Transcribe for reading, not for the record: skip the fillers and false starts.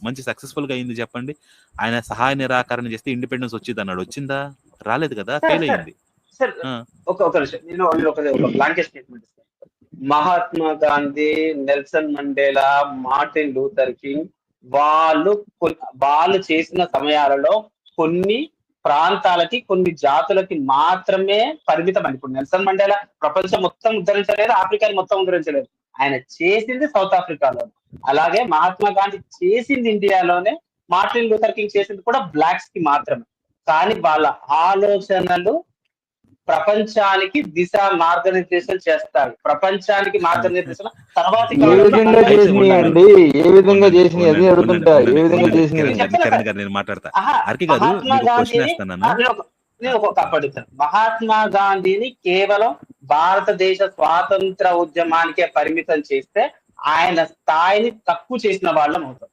మంచి సక్సెస్ఫుల్ గా అయింది చెప్పండి? ఆయన సహాయ నిరాకరణ చేస్తే ఇండిపెండెన్స్ వచ్చింది అన్నాడు, వచ్చిందా? రాలేదు కదా, ఫెయిల్ అయింది. సార్ ఒక నిమిషం, నేను ఒక బ్లాంకెట్ స్టేట్మెంట్ ఇస్తాను. Mahatma Gandhi, Nelson Mandela, Martin Luther king వాళ్ళు చేసిన సమయాలలో కొన్ని ప్రాంతాలకి, కొన్ని జాతులకి మాత్రమే పరిమితం అని. ఇప్పుడు నెల్సన్ మండేలా ప్రపంచం మొత్తం ఉద్ధరించలేదు, ఆఫ్రికాని మొత్తం ఉద్ధరించలేదు. ఆయన చేసింది సౌత్ ఆఫ్రికాలో. అలాగే మహాత్మా గాంధీ చేసింది ఇండియాలోనే, మార్టిన్ లూథర్ కింగ్ చేసింది కూడా బ్లాక్స్ కి మాత్రమే. కానీ వాళ్ళ ఆలోచనలు ప్రపంచానికి దిశ మార్గనిర్దేశం చేస్తాయి. ప్రపంచానికి మార్గనిర్దేశం తర్వాత ఏ విధంగా చేసినాయి అండి, ఏ విధంగా చేసినాయి అది అడుగుతుంటా. ఏ విధంగా చేసినాయి నేను మాట్లాడతా. నేను ఒక అడుగుతాను. మహాత్మా గాంధీని కేవలం భారతదేశ స్వాతంత్ర ఉద్యమానికే పరిమితం చేస్తే ఆయన స్థాయిని తక్కువ చేసిన వాళ్ళం అవుతాం.